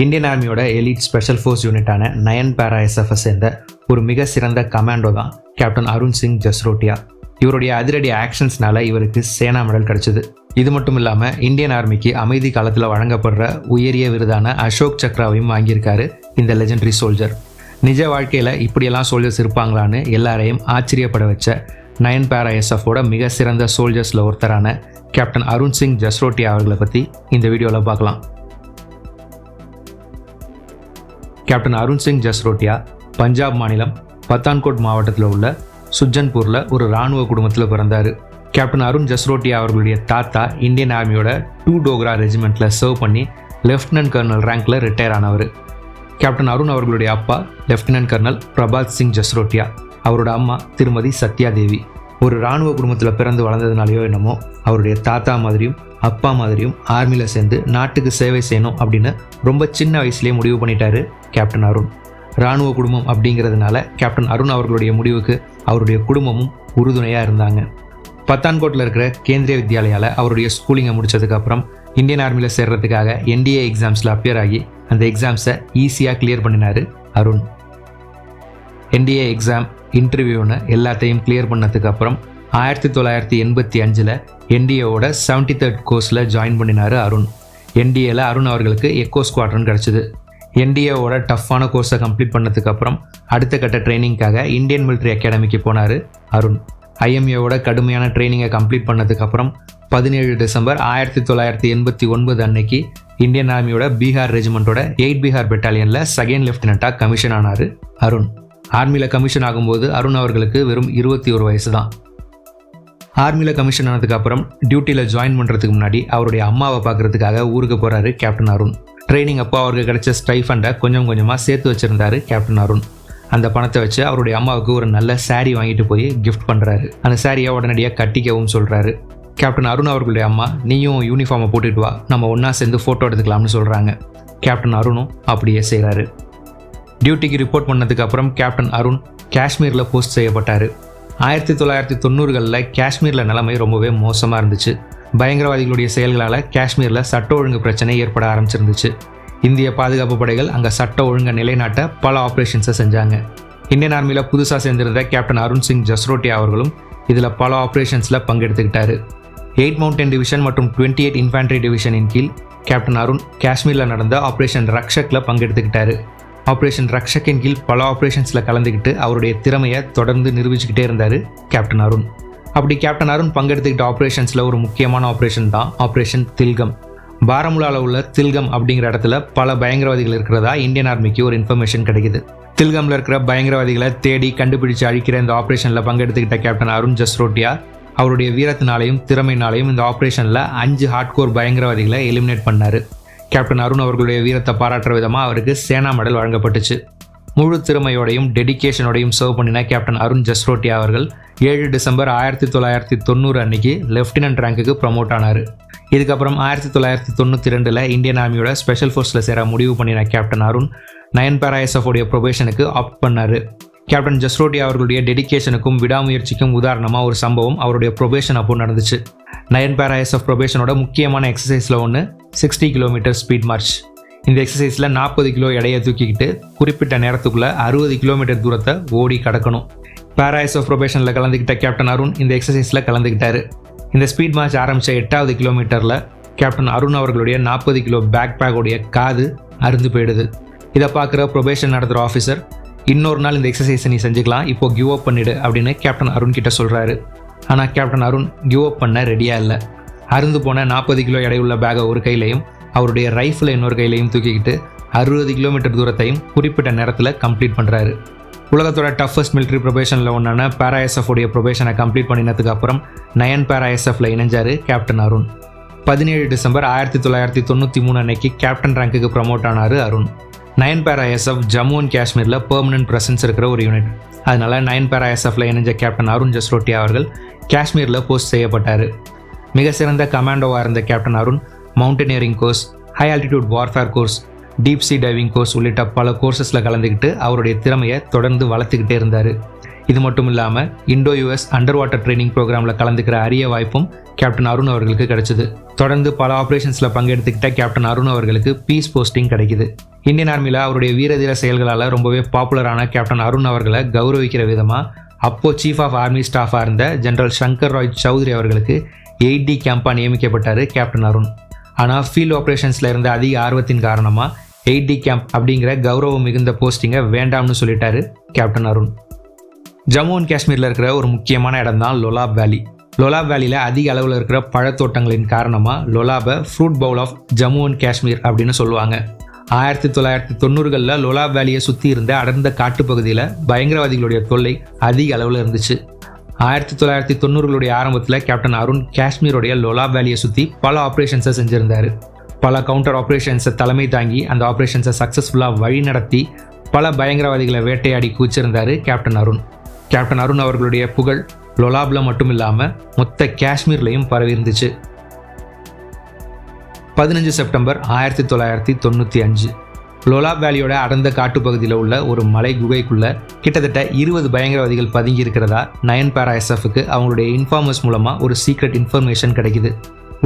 Indian ஆர்மியோட elite special force யூனிட்டான nine Para எஸ்எஃப்ஐ சேர்ந்த ஒரு மிக சிறந்த கமாண்டோ தான் கேப்டன் அருண் சிங் ஜஸ்ரோட்டியா. இவருடைய அதிரடி ஆக்ஷன்ஸ்னால இவருக்கு சேனா மெடல் கிடைச்சது. இது மட்டும் இல்லாமல் இந்தியன் ஆர்மிக்கு அமைதி காலத்தில் வழங்கப்படுற உயரிய விருதான அசோக் சக்ராவையும் வாங்கியிருக்காரு இந்த லெஜெண்டரி சோல்ஜர். நிஜ வாழ்க்கையில் இப்படியெல்லாம் சோல்ஜர்ஸ் இருப்பாங்களான்னு எல்லாரையும் ஆச்சரியப்பட வச்ச நயன் பேரா எஸ்எஃபோட மிக சிறந்த சோல்ஜர்ஸில் ஒருத்தரான கேப்டன் அருண் சிங் ஜஸ்ரோட்டியா அவர்களை பற்றி இந்த வீடியோவில் பார்க்கலாம். கேப்டன் அருண் சிங் ஜஸ்ரோட்டியா பஞ்சாப் மாநிலம் பத்தான்கோட் மாவட்டத்தில் உள்ள சுஜன்பூரில் ஒரு இராணுவ குடும்பத்தில் பிறந்தார். கேப்டன் அருண் ஜஸ்ரோட்டியா அவர்களுடைய தாத்தா இந்தியன் ஆர்மியோட 2 டோக்ரா ரெஜிமெண்ட்டில் சர்வ் பண்ணி லெஃப்டினன்ட் கர்னல் ரேங்க்கில் ரிட்டையர் ஆனவர். கேப்டன் அருண் அவர்களுடைய அப்பா லெஃப்டினன்ட் கர்னல் பிரபாத் சிங் ஜஸ்ரோட்டியா, அவரோட அம்மா திருமதி சத்யா தேவி. ஒரு இராணுவ குடும்பத்தில் பிறந்து வளர்ந்ததுனாலையோ என்னமோ அவருடைய தாத்தா மாதிரியும் அப்பா மாதிரியும் ஆர்மியில் சேர்ந்து நாட்டுக்கு சேவை செய்யணும் அப்படின்னு ரொம்ப சின்ன வயசுலேயே முடிவு பண்ணிட்டாரு கேப்டன் அருண். இராணுவ குடும்பம் அப்படிங்கிறதுனால கேப்டன் அருண் அவர்களுடைய முடிவுக்கு அவருடைய குடும்பமும் உறுதுணையாக இருந்தாங்க. பத்தான்கோட்டில் இருக்கிற கேந்திரிய வித்யாலயாவில் அவருடைய ஸ்கூலிங்கை முடித்ததுக்கப்புறம் இந்தியன் ஆர்மியில் சேர்றதுக்காக NDA எக்ஸாம்ஸில் அப்பியர் ஆகி அந்த எக்ஸாம்ஸை ஈஸியாக கிளியர் பண்ணினார் அருண். NDA எக்ஸாம் இன்டர்வியூன்னு எல்லாத்தையும் கிளியர் பண்ணதுக்கப்புறம் 1985 NDAவோட 73rd கோர்ஸில் ஜாயின் பண்ணினார் அருண். NDAவில் அருண் அவர்களுக்கு எக்கோ ஸ்குவாட்ரன் கிடச்சிது. NDAவோட டஃப்பான கோர்ஸை கம்ப்ளீட் பண்ணதுக்கப்புறம் அடுத்த கட்ட ட்ரைனிங்காக இந்தியன் மிலிட்ரி அகாடமிக்கு போனார் அருண். IMAவோட கடுமையான ட்ரைனிங்கை கம்ப்ளீட் பண்ணதுக்கப்புறம் 17 டிசம்பர் 1989 அன்னைக்கு இந்தியன் ஆர்மியோட பீகார் ரெஜிமெண்ட்டோட 8 பீகார் பெட்டாலியனில் 2nd லெஃப்டினண்ட்டாக கமிஷன் ஆனார் அருண். ஆர்மியில் கமிஷன் ஆகும்போது அருண் அவர்களுக்கு வெறும் 21 வயசு தான். ஆர்மியில் கமிஷன் ஆனதுக்கப்புறம் டியூட்டியில் ஜாயின் பண்ணுறதுக்கு முன்னாடி அவருடைய அம்மாவை பார்க்குறதுக்காக ஊருக்கு போகிறாரு கேப்டன் அருண். ட்ரைனிங் அப்போ அவருக்கு கிடைச்ச ஸ்டைஃபண்டை கொஞ்சம் கொஞ்சமாக சேர்த்து வச்சுருந்தாரு கேப்டன் அருண். அந்த பணத்தை வச்சு அவருடைய அம்மாவுக்கு ஒரு நல்ல சாரீ வாங்கிட்டு போய் கிஃப்ட் பண்ணுறாரு. அந்த சாரியை உடனடியாக கட்டிக்கவும் சொல்கிறாரு. கேப்டன் அருண் அவர்களுடைய அம்மா, நீயும் யூனிஃபார்மை போட்டுட்டு வா, நம்ம ஒன்றா சேர்ந்து ஃபோட்டோ எடுத்துக்கலாம்னு சொல்கிறாங்க. கேப்டன் அருணும் அப்படியே செய்கிறாரு. டியூட்டிக்கு ரிப்போர்ட் பண்ணதுக்கப்புறம் கேப்டன் அருண் காஷ்மீரில் போஸ்ட் செய்யப்பட்டார். 1990களில் காஷ்மீரில் நிலைமை ரொம்பவே மோசமாக இருந்துச்சு. பயங்கரவாதிகளுடைய செயல்களால் காஷ்மீரில் சட்ட ஒழுங்கு பிரச்சனை ஏற்பட ஆரம்பிச்சிருந்துச்சு. இந்திய பாதுகாப்பு படைகள் அங்கே சட்ட ஒழுங்கை நிலைநாட்ட பல ஆப்ரேஷன்ஸை செஞ்சாங்க. இந்தியன் ஆர்மியில் புதுசாக சேர்ந்திருந்த கேப்டன் அருண் சிங் ஜஸ்ரோட்டியா அவர்களும் இதில் பல ஆப்ரேஷன்ஸில் பங்கெடுத்துக்கிட்டாரு. 8 மவுண்டன் டிவிஷன் மற்றும் 28 இன்ஃபேண்ட்ரி டிவிஷனின் கீழ் கேப்டன் அருண் காஷ்மீரில் நடந்த ஆப்ரேஷன் ரக்ஷக்கில் பங்கெடுத்துக்கிட்டாரு. ஆப்ரேஷன் ரக்ஷக்கின் கீழ் பல ஆப்ரேஷன்ஸில் கலந்துக்கிட்டு அவருடைய திறமையை தொடர்ந்து நிரூபிச்சுக்கிட்டே இருந்தார் கேப்டன் அருண். அப்படி கேப்டன் அருண் பங்கெடுத்துக்கிட்ட ஆப்ரேஷன்ஸில் ஒரு முக்கியமான ஆப்ரேஷன் தான் ஆப்ரேஷன் தில்கம். பாரமுலாவில் உள்ள தில்கம் அப்படிங்கிற இடத்துல பல பயங்கரவாதிகள் இருக்கிறதா இந்தியன் ஆர்மிக்கு ஒரு இன்ஃபர்மேஷன் கிடைக்குது. தில்கமில் இருக்கிற பயங்கரவாதிகளை தேடி கண்டுபிடிச்சு அழிக்கிற இந்த ஆப்ரேஷனில் பங்கெடுத்துக்கிட்ட கேப்டன் அருண் ஜஸ்ரோட்டியா அவருடைய வீரத்தினாலையும் திறமையினாலையும் இந்த ஆப்ரேஷனில் 5 ஹார்ட்கோர் பயங்கரவாதிகளை எலிமினேட் பண்ணார். கேப்டன் அருண் அவர்களுடைய வீரத்தை பாராட்டுற விதமாக அவருக்கு சேனா மெடல் வழங்கப்பட்டுச்சு. முழு திறமையோடையும் டெடிகேஷனோடையும் சர்வ் பண்ணின கேப்டன் அருண் ஜஸ்ரோட்டியா அவர்கள் 7 டிசம்பர் 1990 அன்னைக்கு லெஃப்டினன்ட் ரேங்க்குக்கு ப்ரமோட் ஆனார். இதுக்கப்புறம் 1992 இந்தியன் ஆர்மியோட ஸ்பெஷல் ஃபோர்ஸில் சேர முடிவு பண்ணின கேப்டன் அருண் நயன் பேரா எஸ்எஃபோடைய ப்ரொபேஷனுக்கு ஆப்ட் பண்ணார். கேப்டன் ஜஸ்ரோட்டியா அவர்களுடைய டெடிகேஷனுக்கும் விடாமுயற்சிக்கும் உதாரணமாக ஒரு சம்பவம் அவருடைய ப்ரொபேஷன் அப்போ நடந்துச்சு. நயன் பேரா எஸ்எஃப் ப்ரொபேஷனோட முக்கியமான எக்ஸசைஸில் ஒன்று 60 கிலோமீட்டர் ஸ்பீட் மார்ச். இந்த எக்ஸசைஸில் 40 கிலோ எடையை தூக்கிக்கிட்டு குறிப்பிட்ட நேரத்துக்குள்ளே 60 கிலோமீட்டர் தூரத்தை ஓடி கடக்கணும். பேரா எஸ்எஃப் ப்ரொபேஷனில் கலந்துக்கிட்ட கேப்டன் அருண் இந்த எக்ஸசைஸில் கலந்துக்கிட்டாரு. இந்த ஸ்பீட் மார்ச் ஆரம்பித்த 8வது கிலோமீட்டரில் கேப்டன் அருண் அவர்களுடைய 40 கிலோ பேக் பேக்கோடைய காது அருந்து போயிடுது. இதை பார்க்குற ப்ரொபேஷன் நடத்துகிற ஆஃபீஸர், இன்னொரு நாள் இந்த எக்ஸசைஸை நீ செஞ்சுக்கலாம், இப்போது கிவ் அப் பண்ணிடு அப்படின்னு கேப்டன் அருண் கிட்ட சொல்கிறாரு. ஆனால் கேப்டன் அருண் கிவ் அப் பண்ண ரெடியாக இல்லை. அருந்து போன 40 கிலோ எடையுள்ள பேக்கை ஒரு கையிலையும் அவருடைய ரைஃபிளை இன்னொரு கையிலையும் தூக்கிக்கிட்டு 60 கிலோமீட்டர் தூரத்தையும் குறிப்பிட்ட நேரத்தில் கம்ப்ளீட் பண்ணுறாரு. உலகத்தோட டஃபஸ்ட் மிலிட்ரி ப்ரொபேஷனில் ஒன்றான பேரா எஸ்எஃபோடைய ப்ரொபேஷனை கம்ப்ளீட் பண்ணினதுக்கு அப்புறம் நயன் பேரா எஸ்எஃப்ல இணைஞ்சார் கேப்டன் அருண். 17 டிசம்பர் 1993 அன்னைக்கு கேப்டன் ரேங்க்குக்கு ப்ரமோட் ஆனார் அருண். நயன் பேரா எஸ்எஃப் ஜம்மு அண்ட் காஷ்மீரில் பெர்மனன்ட் ப்ரெசன்ஸ் இருக்கிற ஒரு யூனிட். அதனால நயன் பேரா எஸ்எஃப்ல இணைஞ்ச கேப்டன் அருண் ஜஸ்ரோட்டியா அவர்கள் காஷ்மீரில் போஸ்ட் செய்யப்பட்டார். மிக சிறந்த கமாண்டோவாக இருந்த captain Arun mountaineering course, high altitude warfare course, deep C diving course உள்ளிட்ட பல கோர்சஸில் கலந்துக்கிட்டு அவருடைய திறமையை தொடர்ந்து வளர்த்துக்கிட்டே இருந்தார். இது மட்டும் இல்லாமல் Indo US under water training ப்ரோக்ராமில் கலந்துக்கிற அரிய வாய்ப்பும் கேப்டன் அருண் அவர்களுக்கு கிடைச்சிது. தொடர்ந்து பல ஆப்ரேஷன்ஸில் பங்கெடுத்துக்கிட்ட கேப்டன் அருண் அவர்களுக்கு பீஸ் போஸ்டிங் கிடைக்குது. இந்தியன் ஆர்மியில் அவருடைய வீரதீர செயல்களால் ரொம்பவே பாப்புலரான கேப்டன் அருண் அவர்களை கௌரவிக்கிற விதமாக அப்போ சீஃப் ஆஃப் ஆர்மி ஸ்டாஃபாக இருந்த ஜெனரல் சங்கர் ராய் சௌத்ரி அவர்களுக்கு 8D கேம்பாக நியமிக்கப்பட்டார் கேப்டன் அருண். ஆனால் ஃபீல்டு ஆப்ரேஷன்ஸில் இருந்த அதிக ஆர்வத்தின் காரணமாக 8D கேம்ப் அப்படிங்கிற கௌரவம் மிகுந்த போஸ்டிங்கை வேண்டாம்னு சொல்லிட்டாரு கேப்டன் அருண். ஜம்மு அண்ட் காஷ்மீரில் இருக்கிற ஒரு முக்கியமான இடம் தான் லோலாப் வேலி. லோலாப் வேலியில் அதிக அளவில் இருக்கிற பழத்தோட்டங்களின் காரணமாக லோலாபை fruit bowl of Jammu and Kashmir அப்படின்னு சொல்லுவாங்க. 1990களில் லோலாப் வேலியை சுற்றி இருந்த அடர்ந்த காட்டுப்பகுதியில் பயங்கரவாதிகளுடைய தொல்லை அதிக அளவில் இருந்துச்சு. 1990களுடைய ஆரம்பத்தில் கேப்டன் அருண் காஷ்மீருடைய லோலாப் வேலியை சுற்றி பல ஆப்ரேஷன்ஸை செஞ்சுருந்தார். பல கவுண்டர் ஆப்ரேஷன்ஸை தலைமை தாங்கி அந்த ஆப்ரேஷன்ஸை சக்ஸஸ்ஃபுல்லாக வழி நடத்தி பல பயங்கரவாதிகளை வேட்டையாடி கூச்சிருந்தார் கேப்டன் அருண். கேப்டன் அருண் அவர்களுடைய புகழ் லோலாப்ல மட்டும் இல்லாமல் மொத்த காஷ்மீர்லையும் பரவி இருந்துச்சு. 15 செப்டம்பர் 1995 லோலாப் வேலியோட அடர்ந்த காட்டுப்பகுதியில் உள்ள ஒரு மலை குகைக்குள்ள கிட்டத்தட்ட 20 பயங்கரவாதிகள் பதுங்கி இருக்கிறதா நயன்தாரா எஸ்எஃப்க்கு அவங்களுடைய இன்ஃபார்மர்ஸ் மூலமாக ஒரு சீக்ரெட் இன்ஃபர்மேஷன் கிடைக்குது.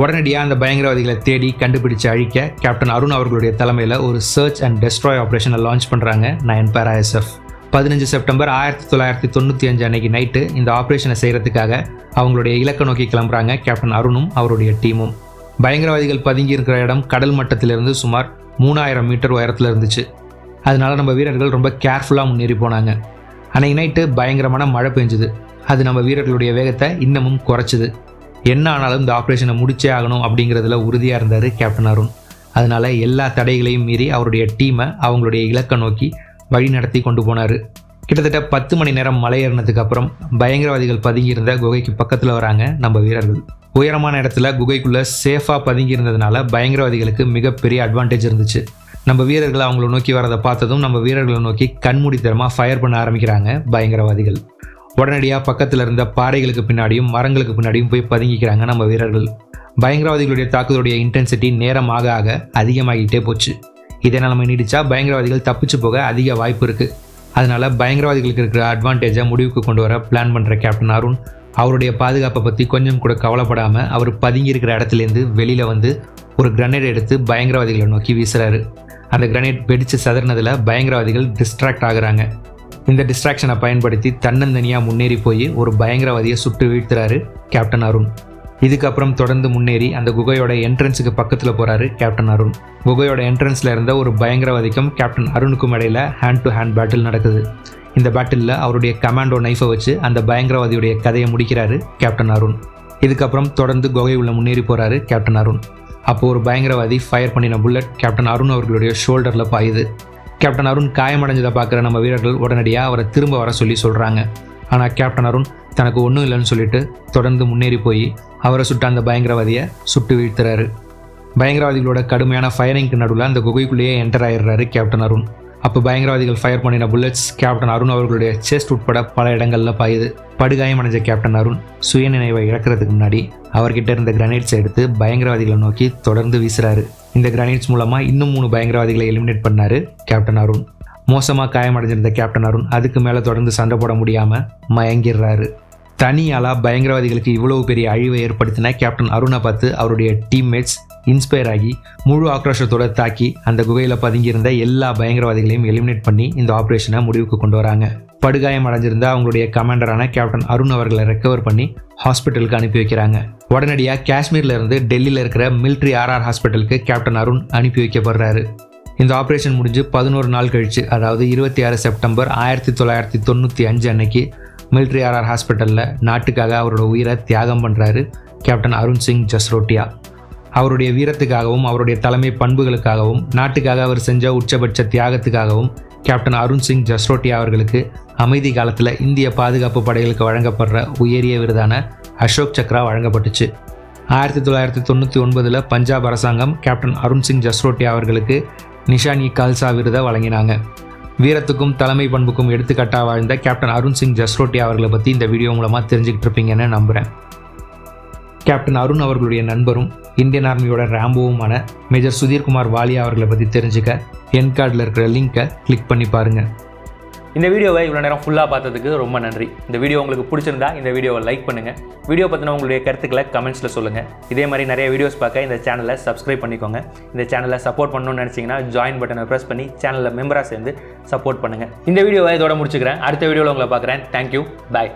உடனடியாக அந்த பயங்கரவாதிகளை தேடி கண்டுபிடிச்சு அழிக்க கேப்டன் அருண் அவர்களுடைய தலைமையில் ஒரு சர்ச் அண்ட் டெஸ்ட்ராய் ஆப்ரேஷனை லான்ச் பண்ணுறாங்க நயன்தாரா எஸ்எஃப். 15 செப்டம்பர் 1995 அன்னைக்கு நைட்டு இந்த ஆப்ரேஷனை செய்கிறதுக்காக அவங்களுடைய இலக்கை நோக்கி கிளம்புறாங்க கேப்டன் அருணும் அவருடைய டீமும். பயங்கரவாதிகள் பதுங்கி இருக்கிற இடம் கடல் மட்டத்திலிருந்து சுமார் 3000 மீட்டர் உயரத்தில் இருந்துச்சு. அதனால நம்ம வீரர்கள் ரொம்ப கேர்ஃபுல்லாக முன்னேறி போனாங்க. அன்னைக்கு நைட்டு பயங்கரமான மழை பெஞ்சுது. அது நம்ம வீரர்களுடைய வேகத்தை இன்னமும் குறைச்சிது. என்ன ஆனாலும் இந்த ஆப்ரேஷனை முடிச்சே ஆகணும் அப்படிங்கிறதுல உறுதியாக இருந்தார் கேப்டன் அருண். அதனால எல்லா தடைகளையும் மீறி அவருடைய டீமை அவங்களுடைய இலக்கை நோக்கி வழி நடத்தி கொண்டு போனார். கிட்டத்தட்ட 10 மணி நேரம் மலை ஏறினதுக்கு அப்புறம் பயங்கரவாதிகள் பதுங்கி இருந்த குகைக்கு பக்கத்தில் வராங்க நம்ம வீரர்கள். உயரமான இடத்துல குகைக்குள்ளே சேஃபாக பதுங்கி இருந்ததுனால பயங்கரவாதிகளுக்கு மிகப்பெரிய அட்வான்டேஜ் இருந்துச்சு. நம்ம வீரர்கள் அவங்கள நோக்கி வரதை பார்த்ததும் நம்ம வீரர்களை நோக்கி கண்மூடித்தனமாக ஃபயர் பண்ண ஆரம்பிக்கிறாங்க பயங்கரவாதிகள். உடனடியாக பக்கத்தில் இருந்த பாறைகளுக்கு பின்னாடியும் மரங்களுக்கு பின்னாடியும் போய் பதுங்கிக்கிறாங்க நம்ம வீரர்கள். பயங்கரவாதிகளுடைய தாக்குதலுடைய இன்டென்சிட்டி நேரம் ஆக ஆக அதிகமாகிட்டே போச்சு. இதே நிலைமை நீடிச்சா பயங்கரவாதிகள் தப்பிச்சு போக அதிக வாய்ப்பு இருக்குது. அதனால பயங்கரவாதிகளுக்கு இருக்கிற அட்வான்டேஜை முடிவுக்கு கொண்டு வர பிளான் பண்ணுற கேப்டன் அருண் அவருடைய பாதுகாப்பை பற்றி கொஞ்சம் கூட கவலைப்படாமல் அவர் பதுங்கி இருக்கிற இடத்துலேருந்து வெளியில் வந்து ஒரு கிரனேட் எடுத்து பயங்கரவாதிகளை நோக்கி வீசுறாரு. அந்த கிரனேட் வெடித்து சதறினதில் பயங்கரவாதிகள் டிஸ்ட்ராக்ட் ஆகுறாங்க. இந்த டிஸ்ட்ராக்ஷனை பயன்படுத்தி தன்னந்தனியாக முன்னேறி போய் ஒரு பயங்கரவாதியை சுட்டு வீழ்த்துறாரு கேப்டன் அருண். இதுக்கப்புறம் தொடர்ந்து முன்னேறி அந்த குகையோட என்ட்ரன்ஸுக்கு பக்கத்தில் போகிறாரு கேப்டன் அருண். குகையோட என்ட்ரன்ஸில் இருந்த ஒரு பயங்கரவாதிக்கும் கேப்டன் அருணுக்கும் இடையில் ஹேண்ட் டு ஹேண்ட் பேட்டில் நடக்குது. இந்த பேட்டிலில் அவருடைய கமாண்டோ நைஃபை வச்சு அந்த பயங்கரவாதியுடைய கதையை முடிக்கிறாரு கேப்டன் அருண். இதுக்கப்புறம் தொடர்ந்து குகை உள்ள முன்னேறி போகிறாரு கேப்டன் அருண். அப்போது ஒரு பயங்கரவாதி ஃபயர் பண்ணின புல்லட் கேப்டன் அருண் அவர்களுடைய ஷோல்டரில் பாயுது. கேப்டன் அருண் காயமடைஞ்சதை பார்க்குற நம்ம வீரர்கள் உடனடியாக அவரை திரும்ப வர சொல்கிறாங்க. ஆனால் கேப்டன் அருண் தனக்கு ஒன்றும் இல்லைன்னு சொல்லிட்டு தொடர்ந்து முன்னேறி போய் அவரை சுட்ட அந்த பயங்கரவாதியை சுட்டு வீழ்த்துறாரு. பயங்கரவாதிகளோட கடுமையான ஃபயரிங்க்கு நடுவில் அந்த குகைக்குள்ளேயே என்டர் ஆயிடுறாரு கேப்டன் அருண். அப்போ பயங்கரவாதிகள் ஃபயர் பண்ணின புல்லட்ஸ் கேப்டன் அருண் அவர்களுடைய செஸ்ட் உட்பட பல இடங்களில் பாயுது. படுகாயமடைஞ்ச கேப்டன் அருண் சுயநினைவை இழக்கிறதுக்கு முன்னாடி அவர்கிட்ட இருந்த கிரனேட்ஸை எடுத்து பயங்கரவாதிகளை நோக்கி தொடர்ந்து வீசுறாரு. இந்த கிரனேட்ஸ் மூலமாக இன்னும் 3 பயங்கரவாதிகளை எலிமினேட் பண்ணார் கேப்டன் அருண். மோசமாக காயமடைஞ்சிருந்த கேப்டன் அருண் அதுக்கு மேலே தொடர்ந்து சண்டை போட முடியாமல் மயங்கிடுறாரு. தனியாளாக பயங்கரவாதிகளுக்கு இவ்வளவு பெரிய அழிவை ஏற்படுத்தின கேப்டன் அருணை பார்த்து அவருடைய டீம்மேட்ஸ் இன்ஸ்பயர் ஆகி முழு ஆக்ரோஷத்தோடு தாக்கி அந்த குகையில் பதுங்கியிருந்த எல்லா பயங்கரவாதிகளையும் எலிமினேட் பண்ணி இந்த ஆப்ரேஷனை முடிவுக்கு கொண்டு வராங்க. படுகாயம் அடைஞ்சிருந்த அவங்களுடைய கமாண்டரான கேப்டன் அருண் அவர்களை ரெக்கவர் பண்ணி ஹாஸ்பிட்டலுக்கு அனுப்பி வைக்கிறாங்க. உடனடியாக காஷ்மீரில் இருந்து டெல்லியில் இருக்கிற மிலிட்ரி RR ஹாஸ்பிட்டலுக்கு கேப்டன் அருண் அனுப்பி வைக்கப்படுறாரு. இந்த ஆப்ரேஷன் முடிஞ்சு 11 நாள் கழிச்சு, அதாவது 26 செப்டம்பர் 1995 அன்னைக்கு மிலிட்ரி RR ஹாஸ்பிட்டலில் நாட்டுக்காக அவரோட உயிரை தியாகம் பண்ணுறாரு கேப்டன் அருண் சிங் ஜஸ்ரோட்டியா. அவருடைய வீரத்துக்காகவும் அவருடைய தலைமை பண்புகளுக்காகவும் நாட்டுக்காக அவர் செஞ்ச உச்சபட்ச தியாகத்துக்காகவும் கேப்டன் அருண் சிங் ஜஸ்ரோட்டியா அவர்களுக்கு அமைதி காலத்தில் இந்திய பாதுகாப்பு படைகளுக்கு வழங்கப்படுற உயரிய விருதான அசோக் சக்ரா வழங்கப்பட்டுச்சு. 1999 பஞ்சாப் அரசாங்கம் கேப்டன் அருண் சிங் ஜஸ்ரோட்டியா அவர்களுக்கு நிஷான் இ கால்சா விருதை வழங்கினாங்க. வீரத்துக்கும் தலைமை பண்புக்கும் எடுத்துக்காட்டாக வாழ்ந்த கேப்டன் அருண் சிங் ஜஸ்ரோட்டியா அவர்களை பற்றி இந்த வீடியோ மூலமாக தெரிஞ்சுக்கிட்டு இருப்பீங்கன்னு நம்புகிறேன். கேப்டன் அருண் அவர்களுடைய நண்பரும் இந்தியன் ஆர்மியோட ராம்போவுமான மேஜர் சுதீர் குமார் வாலியா அவர்களை பற்றி தெரிஞ்சுக்க என் கார்டில் இருக்கிற லிங்கை கிளிக் பண்ணி பாருங்கள். இந்த வீடியோவை இவ்வளோ நேரம் ஃபுல்லாக பார்த்ததுக்கு ரொம்ப நன்றி. இந்த வீடியோ உங்களுக்கு பிடிச்சிருந்தா இந்த வீடியோவை லைக் பண்ணுங்கள். வீடியோ பற்றின உங்களுடைய கருத்துக்களை கமெண்ட்ஸில் சொல்லுங்கள். இதே மாதிரி நிறைய வீடியோஸ் பார்க்க இந்த சேனலை சப்ஸ்கிரைப் பண்ணிக்கோங்க. இந்த சேனலை சப்போர்ட் பண்ணணும்னு நினச்சிங்கன்னா ஜாயின் பட்டனை ப்ரெஸ் பண்ணி சேனலில் மெம்பராக சேர்ந்து சப்போர்ட் பண்ணுங்கள். இந்த வீடியோவை இதோட முடிச்சுக்கிறேன். அடுத்த வீடியோவில் உங்களை பார்க்குறேன். தேங்க்யூ. பாய்.